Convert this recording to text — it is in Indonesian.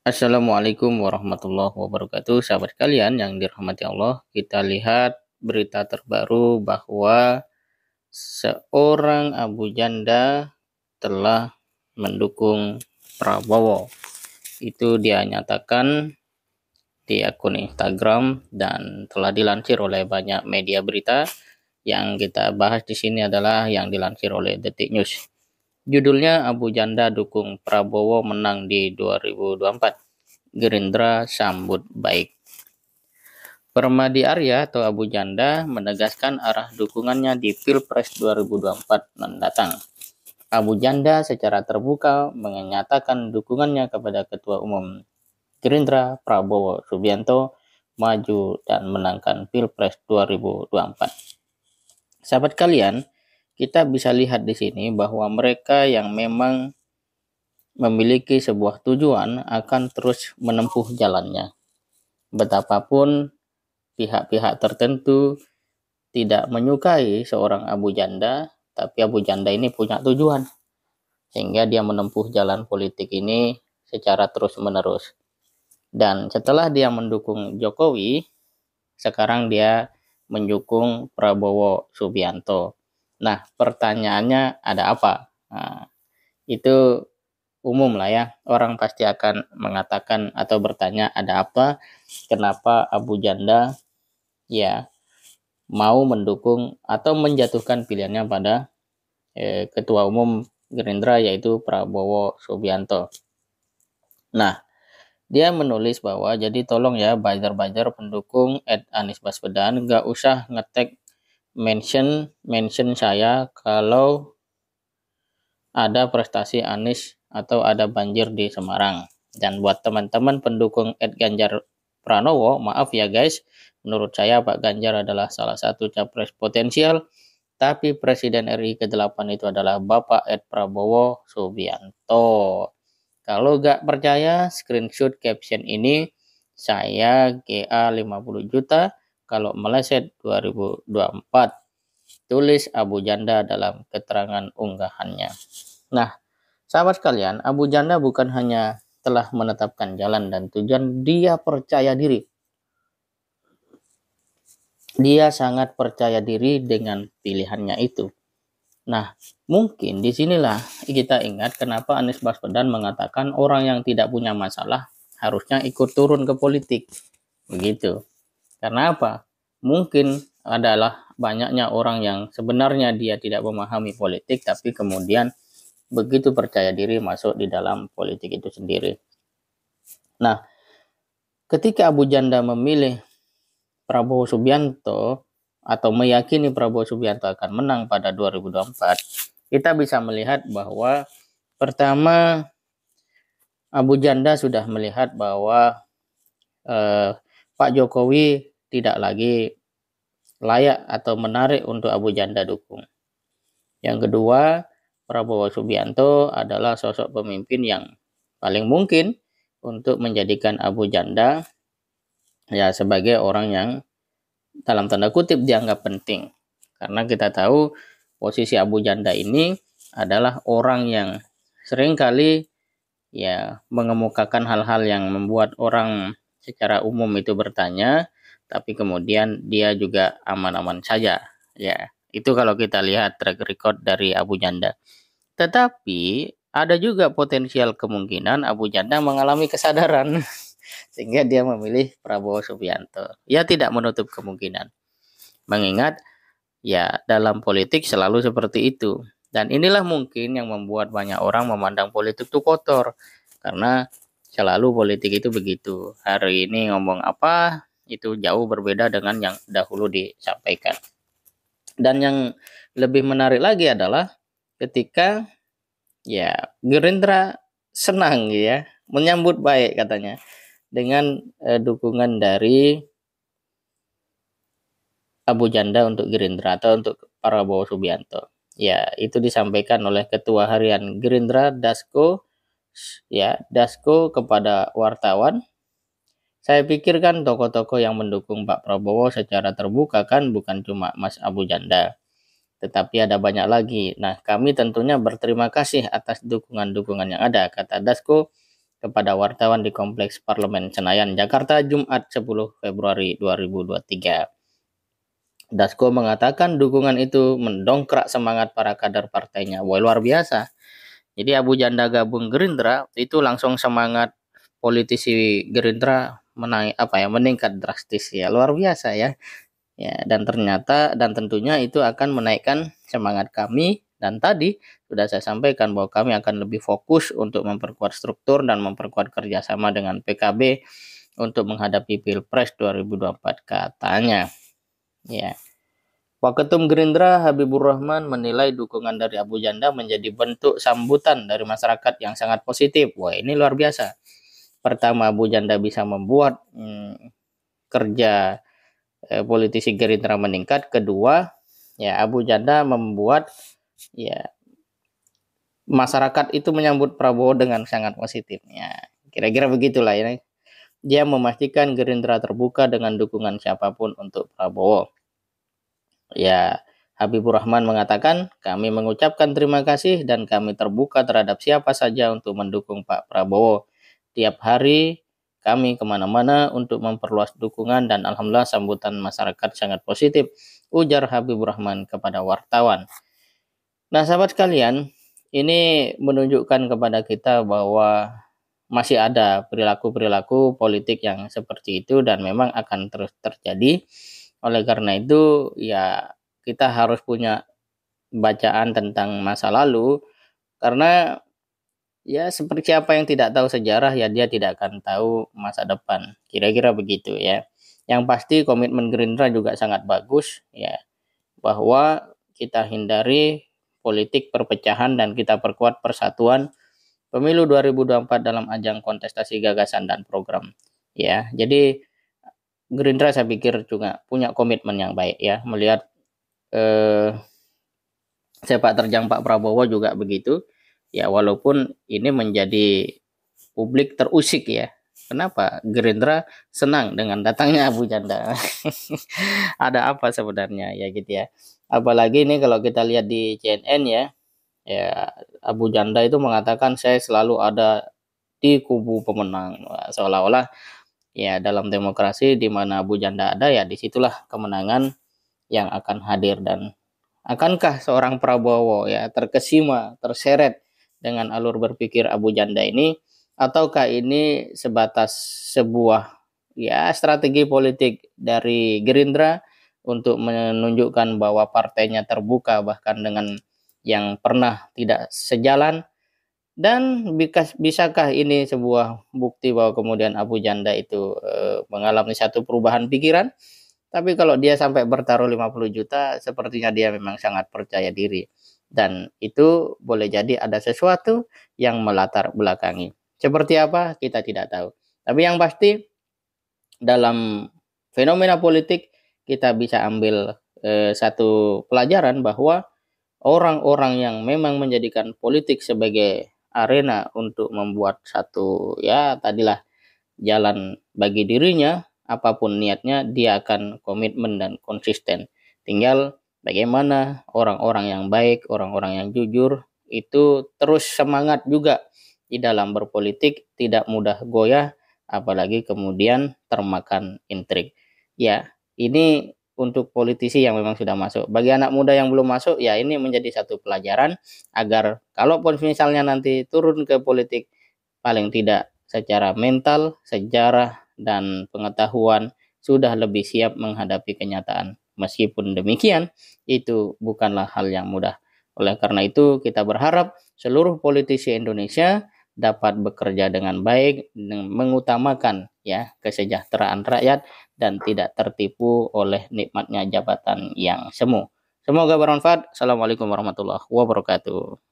Assalamualaikum warahmatullahi wabarakatuh. Sahabat sekalian yang dirahmati Allah, kita lihat berita terbaru bahwa seorang Abu Janda telah mendukung Prabowo. Itu dia nyatakan di akun Instagram dan telah dilansir oleh banyak media berita. Yang kita bahas di sini adalah yang dilansir oleh Detik News. Judulnya, Abu Janda dukung Prabowo menang di 2024. Gerindra sambut baik. Permadi Arya atau Abu Janda menegaskan arah dukungannya di Pilpres 2024 mendatang. Abu Janda secara terbuka menyatakan dukungannya kepada Ketua Umum Gerindra Prabowo Subianto maju dan menangkan Pilpres 2024. Sahabat kalian, kita bisa lihat di sini bahwa mereka yang memang memiliki sebuah tujuan akan terus menempuh jalannya. Betapapun pihak-pihak tertentu tidak menyukai seorang Abu Janda, tapi Abu Janda ini punya tujuan, sehingga dia menempuh jalan politik ini secara terus-menerus. Dan setelah dia mendukung Jokowi, sekarang dia mendukung Prabowo Subianto. Nah, pertanyaannya ada apa? Nah, itu umum lah ya, orang pasti akan mengatakan atau bertanya ada apa, kenapa Abu Janda ya mau mendukung atau menjatuhkan pilihannya pada Ketua Umum Gerindra yaitu Prabowo Subianto. Nah, dia menulis bahwa jadi tolong ya buzzer-buzzer pendukung Anies Baswedan gak usah ngetek mention saya kalau ada prestasi Anies atau ada banjir di Semarang. Dan buat teman-teman pendukung Ganjar Pranowo, maaf ya guys, menurut saya Pak Ganjar adalah salah satu capres potensial, tapi Presiden RI ke-8 itu adalah Bapak Prabowo Subianto. Kalau gak percaya, screenshot caption ini, saya GA 50 juta, kalau meleset 2024, tulis Abu Janda dalam keterangan unggahannya. Nah, sahabat sekalian, Abu Janda bukan hanya telah menetapkan jalan dan tujuan, dia percaya diri. Dia sangat percaya diri dengan pilihannya itu. Nah, mungkin disinilah kita ingat kenapa Anies Baswedan mengatakan orang yang tidak punya masalah harusnya ikut turun ke politik. Begitu. Karena apa? Mungkin adalah banyaknya orang yang sebenarnya dia tidak memahami politik, tapi kemudian begitu percaya diri masuk di dalam politik itu sendiri. Nah, ketika Abu Janda memilih Prabowo Subianto atau meyakini Prabowo Subianto akan menang pada 2024, kita bisa melihat bahwa pertama Abu Janda sudah melihat bahwa Pak Jokowi tidak lagi layak atau menarik untuk Abu Janda dukung. Yang kedua, Prabowo Subianto adalah sosok pemimpin yang paling mungkin untuk menjadikan Abu Janda ya sebagai orang yang dalam tanda kutip dianggap penting. Karena kita tahu posisi Abu Janda ini adalah orang yang seringkali ya mengemukakan hal-hal yang membuat orang secara umum itu bertanya, tapi kemudian dia juga aman-aman saja. Ya, itu kalau kita lihat track record dari Abu Janda. Tetapi ada juga potensial kemungkinan Abu Janda mengalami kesadaran sehingga dia memilih Prabowo Subianto. Ya tidak menutup kemungkinan. Mengingat ya dalam politik selalu seperti itu. Dan inilah mungkin yang membuat banyak orang memandang politik itu kotor. Karena selalu politik itu begitu. Hari ini ngomong apa, itu jauh berbeda dengan yang dahulu disampaikan. Dan yang lebih menarik lagi adalah ketika ya Gerindra senang ya, menyambut baik katanya dengan dukungan dari Abu Janda untuk Gerindra atau untuk Prabowo Subianto. Ya, itu disampaikan oleh Ketua Harian Gerindra Dasko kepada wartawan. Saya pikir kan tokoh-tokoh yang mendukung Pak Prabowo secara terbuka kan bukan cuma Mas Abu Janda, tetapi ada banyak lagi. Nah, kami tentunya berterima kasih atas dukungan-dukungan yang ada, kata Dasko. kepada wartawan di Kompleks Parlemen Senayan, Jakarta, Jumat 10 Februari 2023. Dasko mengatakan dukungan itu mendongkrak semangat para kader partainya. Wah, luar biasa. Jadi Abu Janda gabung Gerindra itu langsung semangat politisi Gerindra meningkat drastis ya, luar biasa ya. Ya, dan tentunya itu akan menaikkan semangat kami, dan tadi sudah saya sampaikan bahwa kami akan lebih fokus untuk memperkuat struktur dan memperkuat kerjasama dengan PKB untuk menghadapi Pilpres 2024 katanya. Ya. Waketum Gerindra Habibur Rahman menilai dukungan dari Abu Janda menjadi bentuk sambutan dari masyarakat yang sangat positif. Wah, ini luar biasa. Pertama, Abu Janda bisa membuat kerja politisi Gerindra meningkat. Kedua, ya Abu Janda membuat ya masyarakat itu menyambut Prabowo dengan sangat positif. Ya, kira-kira begitulah ya. Dia memastikan Gerindra terbuka dengan dukungan siapapun untuk Prabowo. Ya, Habibur Rahman mengatakan, kami mengucapkan terima kasih dan kami terbuka terhadap siapa saja untuk mendukung Pak Prabowo. Tiap hari kami kemana-mana untuk memperluas dukungan dan alhamdulillah sambutan masyarakat sangat positif, ujar Habibur Rahman kepada wartawan. Nah, sahabat sekalian, ini menunjukkan kepada kita bahwa masih ada perilaku-perilaku politik yang seperti itu dan memang akan terus terjadi. Oleh karena itu, ya kita harus punya bacaan tentang masa lalu, karena ya seperti siapa yang tidak tahu sejarah, ya dia tidak akan tahu masa depan. Kira-kira begitu ya. Yang pasti komitmen Gerindra juga sangat bagus ya, bahwa kita hindari politik perpecahan dan kita perkuat persatuan pemilu 2024 dalam ajang kontestasi gagasan dan program. Ya, jadi Gerindra saya pikir juga punya komitmen yang baik ya, melihat sepak terjang Pak Prabowo juga begitu ya, walaupun ini menjadi publik terusik ya. Kenapa Gerindra senang dengan datangnya Abu Janda? Ada apa sebenarnya ya gitu ya. Apalagi ini kalau kita lihat di CNN ya, ya Abu Janda itu mengatakan saya selalu ada di kubu pemenang. Seolah-olah ya dalam demokrasi di mana Abu Janda ada, ya disitulah kemenangan yang akan hadir. Dan akankah seorang Prabowo ya terkesima, terseret dengan alur berpikir Abu Janda ini, ataukah ini sebatas sebuah ya strategi politik dari Gerindra untuk menunjukkan bahwa partainya terbuka bahkan dengan yang pernah tidak sejalan? Dan bisakah ini sebuah bukti bahwa kemudian Abu Janda itu mengalami satu perubahan pikiran? Tapi kalau dia sampai bertaruh 50 juta, sepertinya dia memang sangat percaya diri. Dan itu boleh jadi ada sesuatu yang melatar belakangi. Seperti apa, kita tidak tahu. Tapi yang pasti, dalam fenomena politik, kita bisa ambil satu pelajaran bahwa orang-orang yang memang menjadikan politik sebagai arena untuk membuat satu ya tadilah jalan bagi dirinya, apapun niatnya dia akan komitmen dan konsisten. Tinggal bagaimana orang-orang yang baik, orang-orang yang jujur itu terus semangat juga di dalam berpolitik, tidak mudah goyah, apalagi kemudian termakan intrik. Ya, ini untuk politisi yang memang sudah masuk. Bagi anak muda yang belum masuk, ya ini menjadi satu pelajaran agar kalaupun misalnya nanti turun ke politik, paling tidak secara mental, sejarah, dan pengetahuan sudah lebih siap menghadapi kenyataan. Meskipun demikian, itu bukanlah hal yang mudah. Oleh karena itu, kita berharap seluruh politisi Indonesia dapat bekerja dengan baik, mengutamakan ya kesejahteraan rakyat dan tidak tertipu oleh nikmatnya jabatan yang semu. Semoga bermanfaat. Assalamualaikum warahmatullahi wabarakatuh.